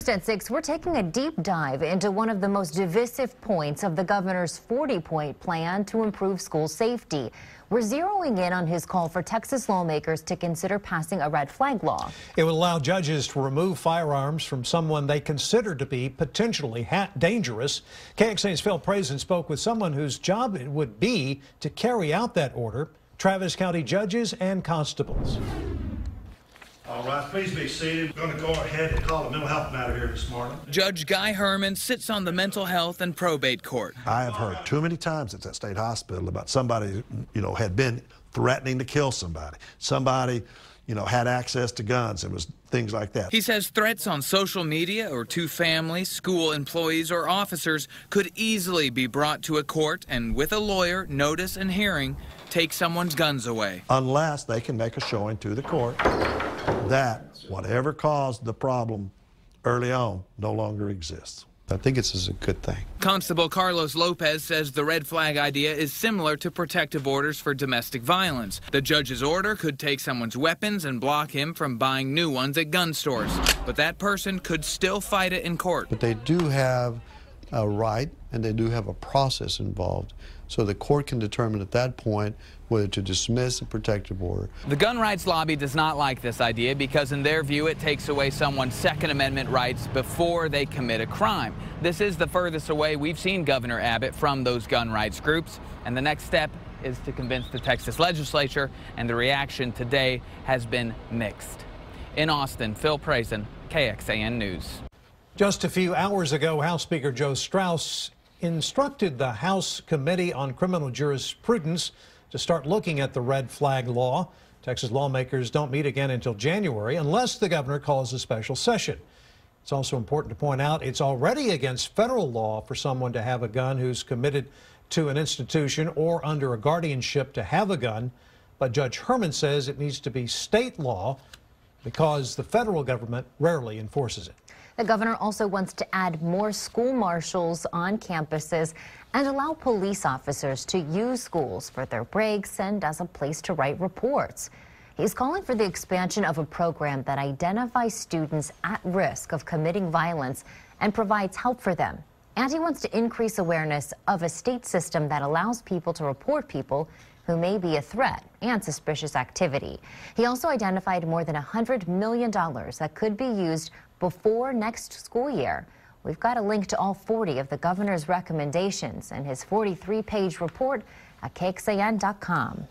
Next at 6, we're taking a deep dive into one of the most divisive points of the governor's 40-point plan to improve school safety. We're zeroing in on his call for Texas lawmakers to consider passing a red flag law. It would allow judges to remove firearms from someone they consider to be potentially dangerous. KXAN's Phil Prazen spoke with someone whose job it would be to carry out that order, Travis County judges and constables. All right, please be seated. We're going to go ahead and call a mental health matter here this morning. Judge Guy Herman sits on the mental health and probate court. I have heard too many times at that state hospital about somebody, had been threatening to kill somebody. Somebody, had access to guns and was things like that. He says threats on social media or to families, school employees, or officers could easily be brought to a court and, with a lawyer, notice and hearing, take someone's guns away. Unless they can make a showing to the court that whatever caused the problem early on no longer exists. I think it's a good thing. Constable Carlos Lopez says the red flag idea is similar to protective orders for domestic violence. The judge's order could take someone's weapons and block him from buying new ones at gun stores. But that person could still fight it in court. But they do have a right and they do have a process involved. So the court can determine at that point whether to dismiss a protective order. The gun rights lobby does not like this idea because in their view it takes away someone's Second Amendment rights before they commit a crime. This is the furthest away we've seen Governor Abbott from those gun rights groups, and the next step is to convince the Texas legislature, and the reaction today has been mixed. In Austin, Phil Prazen, KXAN News. Just a few hours ago, House Speaker Joe Straus instructed the House Committee on Criminal Jurisprudence to start looking at the red flag law. Texas lawmakers don't meet again until January unless the governor calls a special session. It's also important to point out it's already against federal law for someone to have a gun who's committed to an institution or under a guardianship to have a gun. But Judge Herman says it needs to be state law because the federal government rarely enforces it. The governor also wants to add more school marshals on campuses and allow police officers to use schools for their breaks and as a place to write reports. He's calling for the expansion of a program that identifies students at risk of committing violence and provides help for them. And he wants to increase awareness of a state system that allows people to report people who may be a threat and suspicious activity. He also identified more than $100 million that could be used before next school year. We've got a link to all 40 of the governor's recommendations in his 43-page report at KXAN.com.